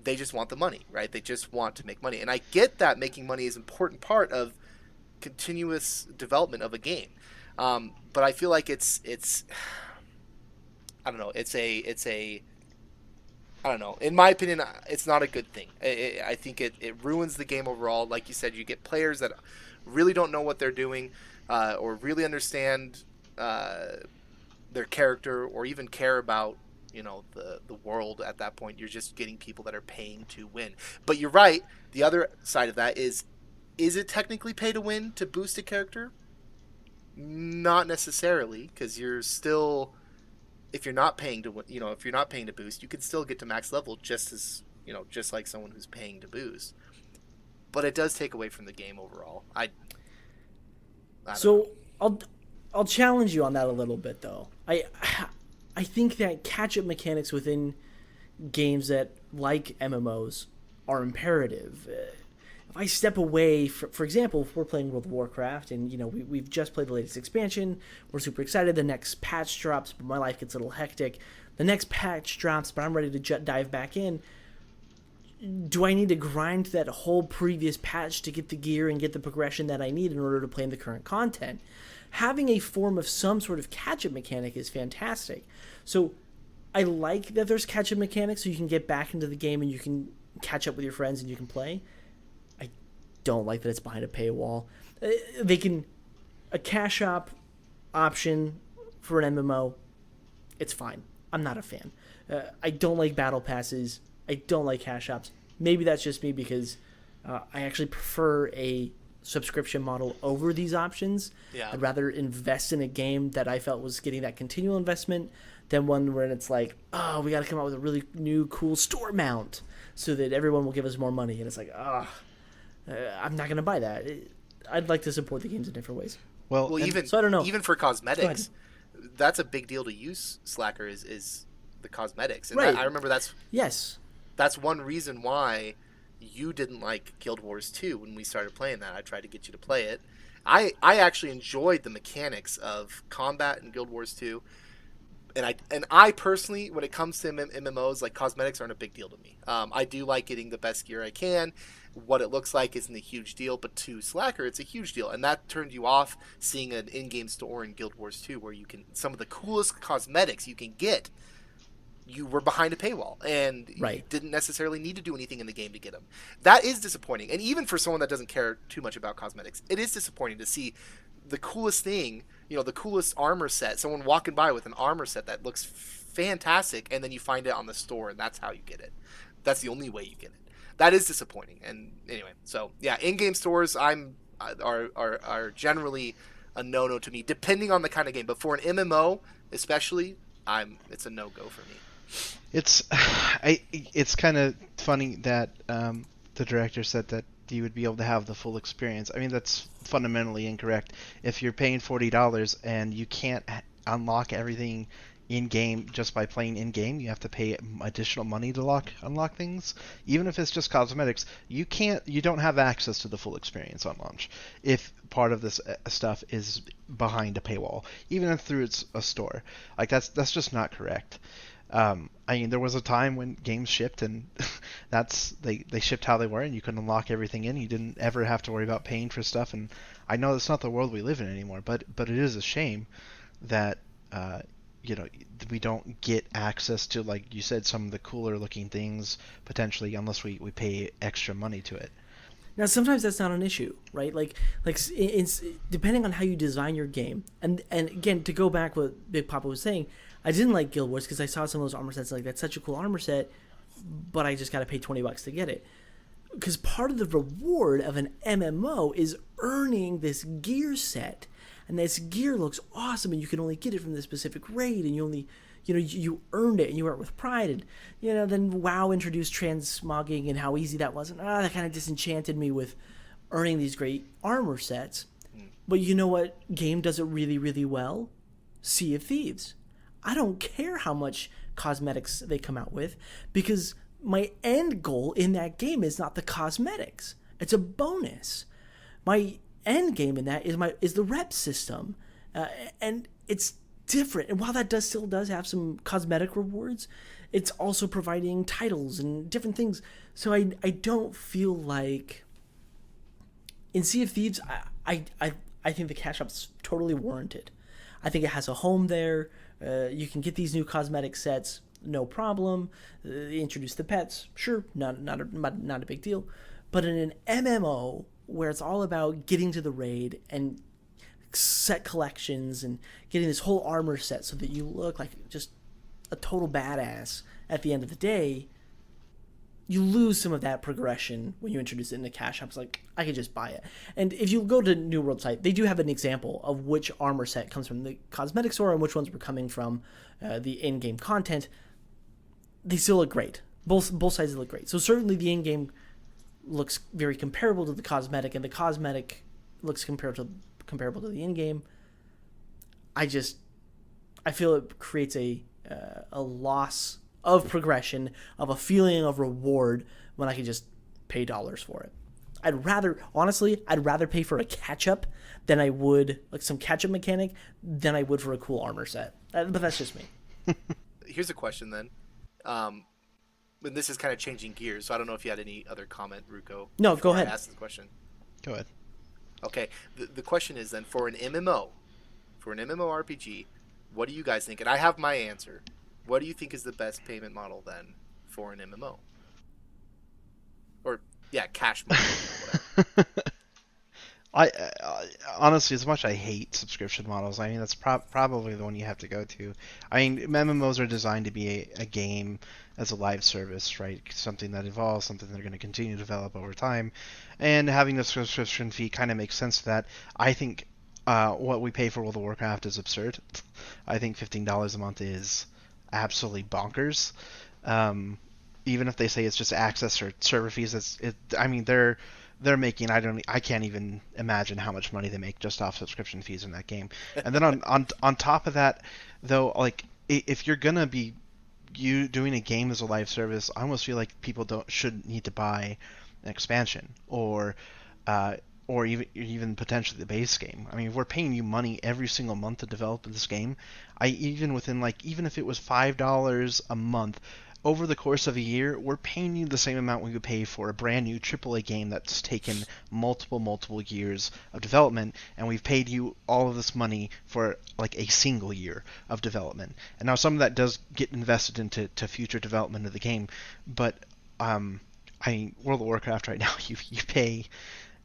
They just want the money, right? They just want to make money, and I get that making money is an important part of continuous development of a game. But I feel like it's I don't know. I don't know. In my opinion, it's not a good thing. I think it ruins the game overall. Like you said, you get players that really don't know what they're doing or really understand their character or even care about the world at that point. You're just getting people that are paying to win. But you're right. The other side of that is it technically pay to win to boost a character? Not necessarily, because you're still if you're not paying to if you're not paying to boost, you can still get to max level just as just like someone who's paying to boost. But it does take away from the game overall. I don't know. I'll challenge you on that a little bit though. I think that catch-up mechanics within games that like MMOs are imperative. If I step away, for example, if we're playing World of Warcraft and we've just played the latest expansion, we're super excited. The next patch drops, but my life gets a little hectic. The next patch drops, but I'm ready to dive back in. Do I need to grind that whole previous patch to get the gear and get the progression that I need in order to play in the current content? Having a form of some sort of catch-up mechanic is fantastic. So I like that there's catch-up mechanics so you can get back into the game and you can catch up with your friends and you can play. I don't like that it's behind a paywall. A cash op option for an MMO, it's fine. I'm not a fan. I don't like battle passes. I don't like cash ops. Maybe that's just me because I actually prefer a subscription model over these options. Yeah. I'd rather invest in a game that I felt was getting that continual investment than one where it's like, oh, we got to come out with a really new, cool store mount so that everyone will give us more money. And it's like, I'm not going to buy that. I'd like to support the games in different ways. Well, even so I don't know. Even for cosmetics, that's a big deal to use Slacker is the cosmetics. And right. I remember Yes. That's one reason why you didn't like Guild Wars 2 when we started playing that. I tried to get you to play it. I actually enjoyed the mechanics of combat in Guild Wars 2. And I personally, when it comes to MMOs, like cosmetics aren't a big deal to me. I do like getting the best gear I can. What it looks like isn't a huge deal, but to Slacker, it's a huge deal. And that turned you off seeing an in-game store in Guild Wars 2 where you can, some of the coolest cosmetics you can get, you were behind a paywall and you didn't necessarily need to do anything in the game to get them. That is disappointing. And even for someone that doesn't care too much about cosmetics, it is disappointing to see the coolest thing, the coolest armor set, someone walking by with an armor set that looks fantastic, and then you find it on the store and that's how you get it. That's the only way you get it. That is disappointing. And anyway, so yeah, in-game stores are generally a no-no to me, depending on the kind of game. But for an MMO, especially, it's a no-go for me. It's kind of funny that the director said that you would be able to have the full experience. I mean, that's fundamentally incorrect. If you're paying $40 and you can't unlock everything in-game just by playing in-game, you have to pay additional money to unlock things. Even if it's just cosmetics, you don't have access to the full experience on launch if part of this stuff is behind a paywall, even if through a store. Like that's just not correct. I mean, there was a time when games shipped and they shipped how they were, and you could unlock everything in. You didn't ever have to worry about paying for stuff. And I know that's not the world we live in anymore, but it is a shame that we don't get access to, like you said, some of the cooler looking things potentially unless we pay extra money to it. Now, sometimes that's not an issue, right? Like depending on how you design your game, and again, to go back what Big Papa was saying, I didn't like Guild Wars because I saw some of those armor sets like that's such a cool armor set, but I just got to pay $20 to get it. Because part of the reward of an MMO is earning this gear set, and this gear looks awesome, and you can only get it from this specific raid, and you only, you earned it, and you wear it with pride, and then WoW introduced transmogging and how easy that was, and that kind of disenchanted me with earning these great armor sets. But you know what game does it really, really well? Sea of Thieves. I don't care how much cosmetics they come out with, because my end goal in that game is not the cosmetics. It's a bonus. My end game in that is the rep system, and it's different. And while that still does have some cosmetic rewards, it's also providing titles and different things. So I don't feel like in Sea of Thieves, I think the cash op's totally warranted. I think it has a home there. You can get these new cosmetic sets, no problem. Introduce the pets, sure, not a big deal. But in an MMO where it's all about getting to the raid and set collections and getting this whole armor set so that you look like just a total badass at the end of the day, you lose some of that progression when you introduce it into cash shops. Like, I could just buy it. And if you go to New World site, they do have an example of which armor set comes from the cosmetic store and which ones were coming from the in-game content. They still look great. Both sides look great. So certainly the in-game looks very comparable to the cosmetic, and the cosmetic looks comparable to the in-game. I feel it creates a loss of progression, of a feeling of reward when I can just pay dollars for it. I'd rather pay for a catch-up than I would, like some catch-up mechanic, than I would for a cool armor set. But that's just me. Here's a question then. And this is kind of changing gears, so I don't know if you had any other comment, Ruko. No, go ahead. I asked the question. Go ahead. Okay. The question is then, for an MMORPG, what do you guys think? And I have my answer. What do you think is the best payment model then for an MMO? Or cash model. I honestly, as much I hate subscription models, I mean that's probably the one you have to go to. I mean, MMOs are designed to be a game as a live service, right? Something that evolves, something they're going to continue to develop over time, and having the subscription fee kind of makes sense to that. I think what we pay for World of Warcraft is absurd. I think $15 a month is absolutely bonkers. Even if they say it's just access or server fees, I mean they're making, I can't even imagine how much money they make just off subscription fees in that game. And then on top of that, though, like if you're gonna be doing a game as a live service, I almost feel like people should need to buy an expansion or even potentially the base game. I mean, if we're paying you money every single month to develop this game, even if it was $5 a month, over the course of a year, we're paying you the same amount we would pay for a brand new AAA game that's taken multiple years of development, and we've paid you all of this money for like a single year of development. And now some of that does get invested into future development of the game, but I mean, World of Warcraft right now, you pay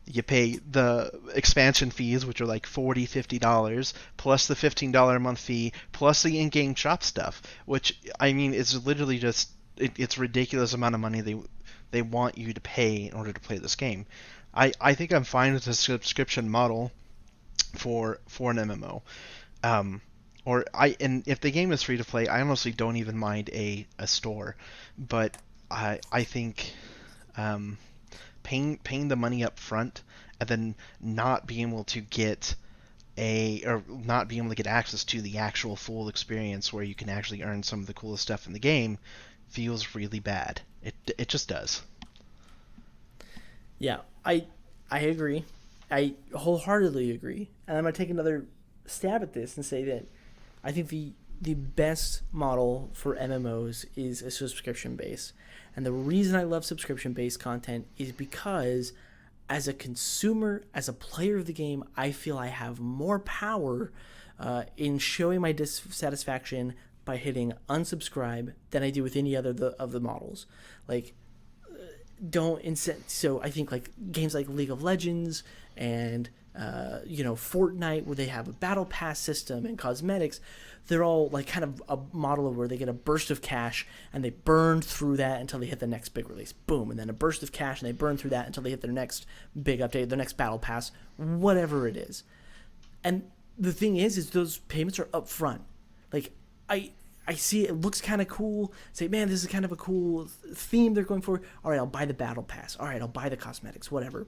the expansion fees, which are like $40-$50, plus the $15 a month fee, plus the in-game shop stuff, which, I mean, is literally just, it's ridiculous amount of money they want you to pay in order to play this game. I think I'm fine with the subscription model for an MMO. And if the game is free to play, I honestly don't even mind a store, but I think paying the money up front and then not being able to get access to the actual full experience where you can actually earn some of the coolest stuff in the game feels really bad. It just does. Yeah, I agree. I wholeheartedly agree. And I'm going to take another stab at this and say that I think the best model for MMOs is a subscription base. And the reason I love subscription-based content is because as a consumer, as a player of the game, I feel I have more power in showing my dissatisfaction by hitting unsubscribe than I do with any other of the models. Like, so I think like games like League of Legends and Fortnite, where they have a battle pass system and cosmetics, they're all like kind of a model of where they get a burst of cash and they burn through that until they hit the next big release. Boom. And then a burst of cash and they burn through that until they hit their next big update, their next battle pass, whatever it is. And the thing is those payments are up front. Like, I see it looks kind of cool. Say, man, this is kind of a cool theme they're going for. All right, I'll buy the battle pass. All right, I'll buy the cosmetics, whatever.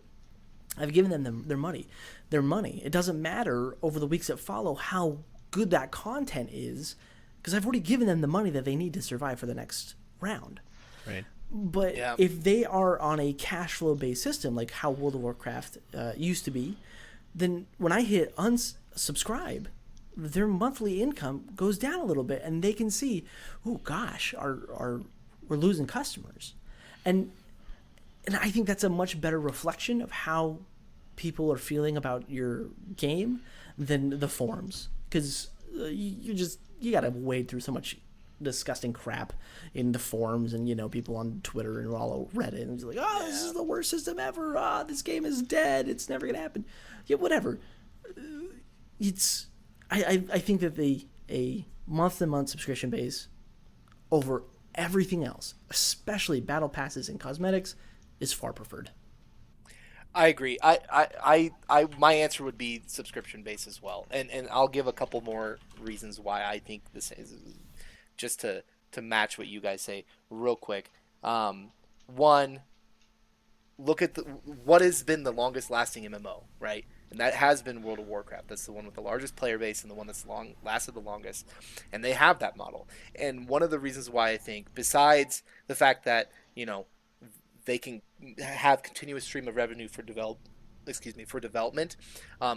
I've given them their money. Their money. It doesn't matter over the weeks that follow how good that content is, because I've already given them the money that they need to survive for the next round. Right. But if they are on a cash flow based system like how World of Warcraft used to be, then when I hit unsubscribe, their monthly income goes down a little bit, and they can see, oh gosh, we're losing customers, and I think that's a much better reflection of how people are feeling about your game than the forums. Because you gotta wade through so much disgusting crap in the forums and people on Twitter and all over Reddit, and it's like, this is the worst system ever. This game is dead. It's never gonna happen. Yeah, whatever. I think that a month-to-month subscription base over everything else, especially battle passes and cosmetics, is far preferred. I agree. My answer would be subscription based as well, and I'll give a couple more reasons why I think this is, just to match what you guys say real quick. One, look at what has been the longest lasting MMO, right? And that has been World of Warcraft. That's the one with the largest player base and the one that's lasted the longest. And they have that model. And one of the reasons why I think, besides the fact that, they can have continuous stream of revenue for development,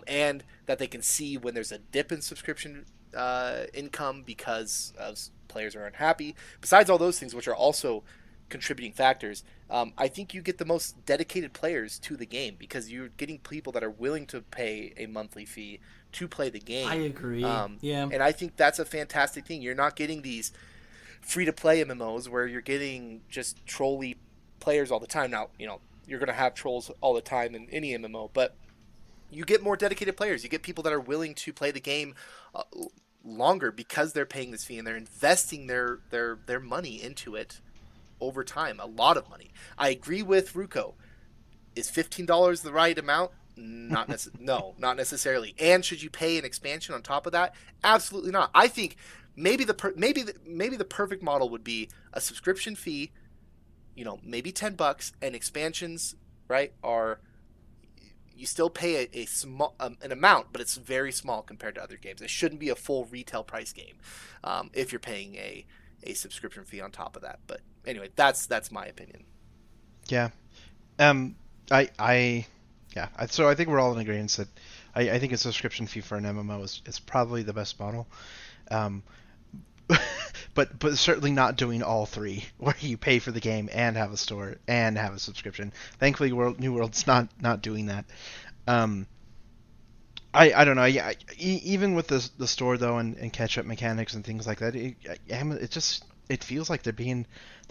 and that they can see when there's a dip in subscription income because players are unhappy. Besides all those things, which are also contributing factors, I think you get the most dedicated players to the game because you're getting people that are willing to pay a monthly fee to play the game. I agree. Yeah. And I think that's a fantastic thing. You're not getting these free-to-play MMOs where you're getting just trolly players all the time. Now, you're going to have trolls all the time in any MMO, but you get more dedicated players. You get people that are willing to play the game longer because they're paying this fee and they're investing their money into it over time, a lot of money. I agree with Ruko. Is $15 the right amount? No, not necessarily. And should you pay an expansion on top of that? Absolutely not. I think maybe the perfect model would be a subscription fee, maybe $10, and expansions, right, are you still pay a small an amount, but it's very small compared to other games. It shouldn't be a full retail price game if you're paying a subscription fee on top of that. But anyway, that's my opinion. Yeah. So I think we're all in agreement that I think a subscription fee for an MMO is probably the best model. But certainly not doing all three, where you pay for the game and have a store and have a subscription. Thankfully, New World's not doing that. I don't know. Yeah, even with the store though, and catch up mechanics and things like that, it feels like they're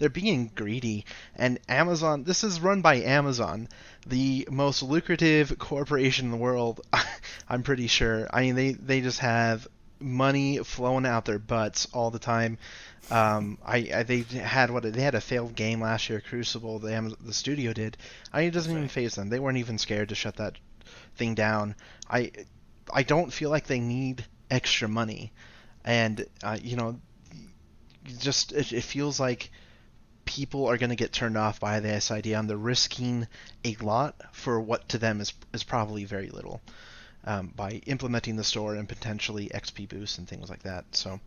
being greedy. And Amazon, this is run by Amazon, the most lucrative corporation in the world. I'm pretty sure. I mean, they just have money flowing out their butts all the time. They had a failed game last year, Crucible. The studio did. It doesn't even faze them. They weren't even scared to shut that thing down. I don't feel like they need extra money, and it feels like people are going to get turned off by this idea, and they're risking a lot for what to them is probably very little. By implementing the store and potentially XP boosts and things like that. So,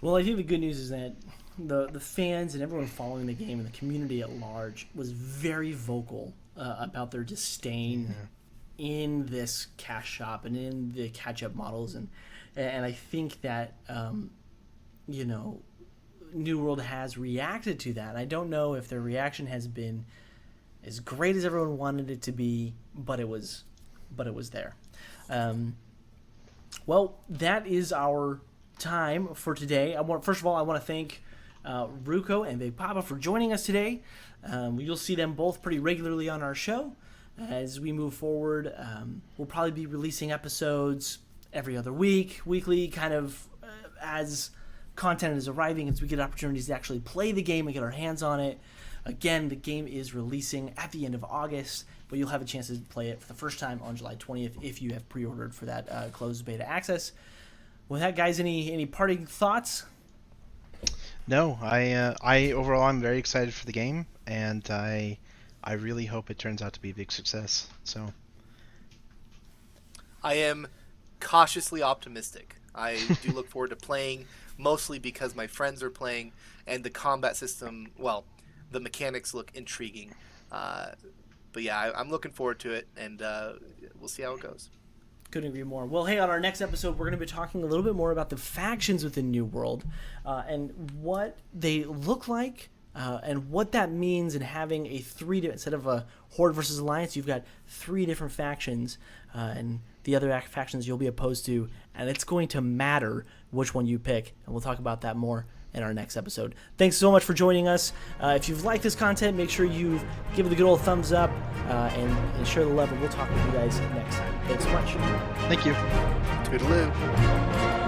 well, I think the good news is that the fans and everyone following the game and the community at large was very vocal about their disdain in this cash shop and in the catch-up models, and I think that New World has reacted to that. I don't know if their reaction has been as great as everyone wanted it to be, but it was there. Well, that is our time for today. First of all, I want to thank Ruko and Big Papa for joining us today. You'll see them both pretty regularly on our show. As we move forward, we'll probably be releasing episodes every other week, weekly, kind of as content is arriving, as we get opportunities to actually play the game and get our hands on it. Again, the game is releasing at the end of August, but you'll have a chance to play it for the first time on July 20th if you have pre-ordered for that closed beta access. With that, guys, any parting thoughts? No, I overall I'm very excited for the game, and I really hope it turns out to be a big success. So I am cautiously optimistic. I do look forward to playing, mostly because my friends are playing, and the combat system, well, the mechanics look intriguing. But yeah, I'm looking forward to it, and we'll see how it goes. Couldn't agree more. Well, hey, on our next episode, we're going to be talking a little bit more about the factions within New World and what they look like and what that means in having instead of a Horde versus Alliance, you've got 3 different factions and the other factions you'll be opposed to, and it's going to matter which one you pick, and we'll talk about that more in our next episode. Thanks so much for joining us. If you've liked this content, make sure you give it the good old thumbs up and share the love, and we'll talk with you guys next time. Thanks so much. Thank you. Toodaloo.